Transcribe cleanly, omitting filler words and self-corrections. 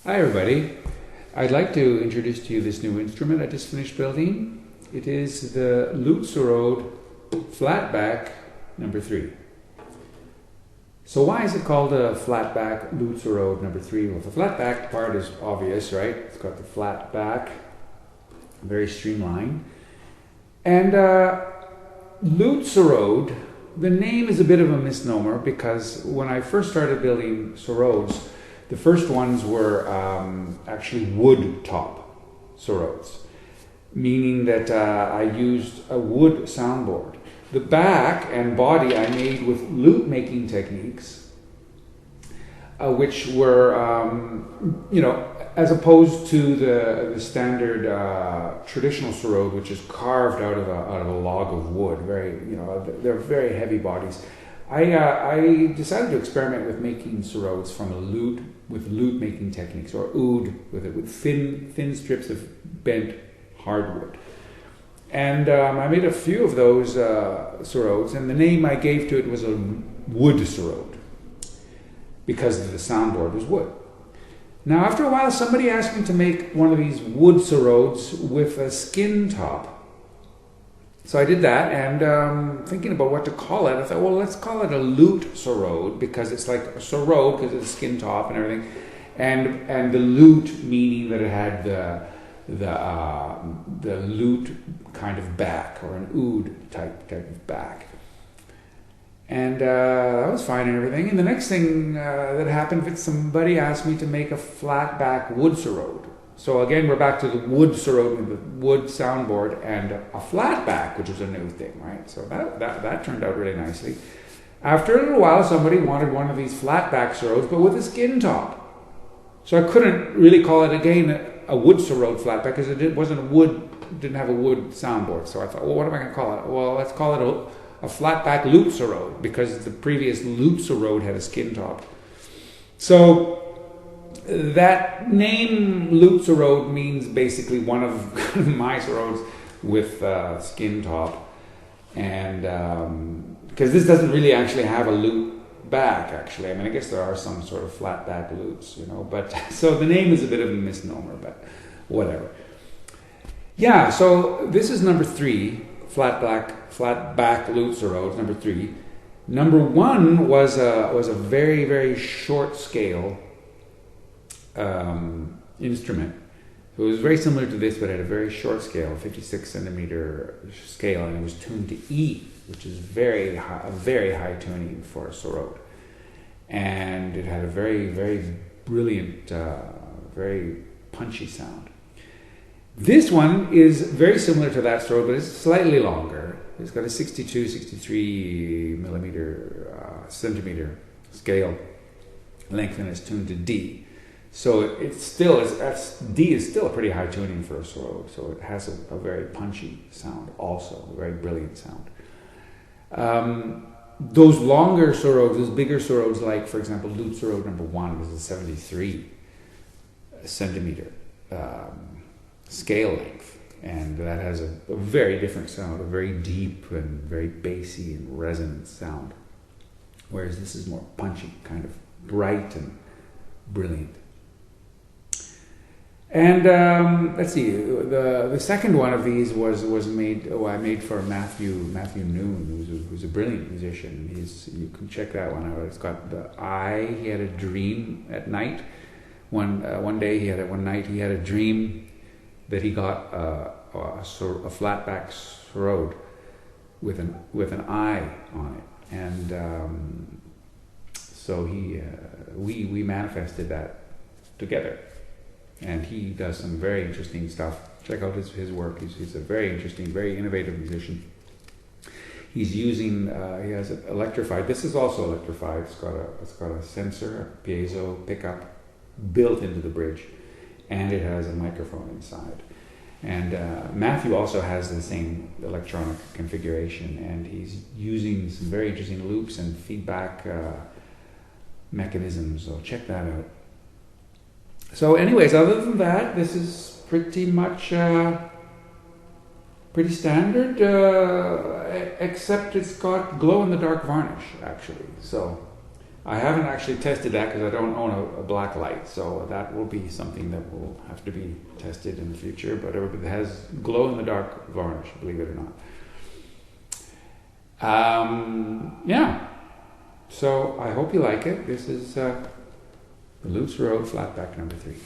Hi everybody. I'd like to introduce to you this new instrument I just finished building. It is the LUTE-SAROD Flat-back number 3. So why is it called a flat-back LUTE-SAROD number 3? Well, the flat-back part is obvious, right? It's got the flat back, very streamlined. And LUTE-SAROD, the name is a bit of a misnomer because when I first started building sarods, the first ones were actually wood top sarods, meaning that I used a wood soundboard. The back and body I made with lute making techniques, which were, as opposed to the standard traditional sarod, which is carved out of a log of wood. They're very heavy bodies. I decided to experiment with making sarods from a lute with lute making techniques, or oud with thin strips of bent hardwood. And I made a few of those sarods, and the name I gave to it was a wood sarod because the soundboard was wood. Now, after a while, somebody asked me to make one of these wood sarods with a skin top. So I did that, and thinking about what to call it, I thought, well, let's call it a LUTE-SAROD because it's like a sarod because it's skin top and everything, and the lute meaning that it had the lute kind of back, or an oud type of back. And that was fine and everything. And the next thing that happened was somebody asked me to make a flat back wood sarod. So again, we're back to the wood sarod with the wood soundboard and a flat back, which was a new thing, right? So that turned out really nicely. After a little while, somebody wanted one of these flat back sarods, but with a skin top. So I couldn't really call it again a wood sarod flat back because it wasn't a wood, didn't have a wood soundboard. So I thought, well, what am I going to call it? Well, let's call it a flat back LUTE-SAROD because the previous LUTE-SAROD had a skin top. So that name LUTE-SAROD means basically one of my sarods with skin top, and because this doesn't really actually have a lute back, actually. I mean, I guess there are some sort of flat back lutes, but so the name is a bit of a misnomer, but whatever. Yeah, so this is number 3, flat back LUTE-SAROD, number 3. Number 1 was a very, very short scale instrument. It was very similar to this, but at a very short scale, 56 centimeter scale, and it was tuned to E, which is very high tuning for a sarod. And it had a very, very brilliant, very punchy sound. This one is very similar to that sarod, but it's slightly longer. It's got a 63 centimeter scale length, and it's tuned to D. So D is still a pretty high tuning for a sarod. So it has a very punchy sound, also a very brilliant sound. Those longer sarods, those bigger sarods, like for example, LUTE-SAROD number 1 was a 73 centimeter scale length, and that has a very different sound, a very deep and very bassy and resonant sound. Whereas this is more punchy, kind of bright and brilliant. And let's see, the second one of these was made. I made for Matthew Noon, who's a brilliant musician. You can check that one out. It's got the eye. He had a dream at night. One night he had a dream that he got a flat back sarod with an eye on it, and so we manifested that together. And he does some very interesting stuff. Check out his work. He's a very interesting, very innovative musician. He's using, he has it electrified. This is also electrified. It's got a sensor, a piezo pickup built into the bridge, and it has a microphone inside. And Matthew also has the same electronic configuration, and he's using some very interesting loops and feedback mechanisms. So check that out. So anyways, other than that, this is pretty much pretty standard, except it's got glow-in-the-dark varnish, actually. So I haven't actually tested that because I don't own a black light, so that will be something that will have to be tested in the future, but it has glow-in-the-dark varnish, believe it or not. Yeah, so I hope you like it. This is the LUTE-SAROD Flat-back number 3.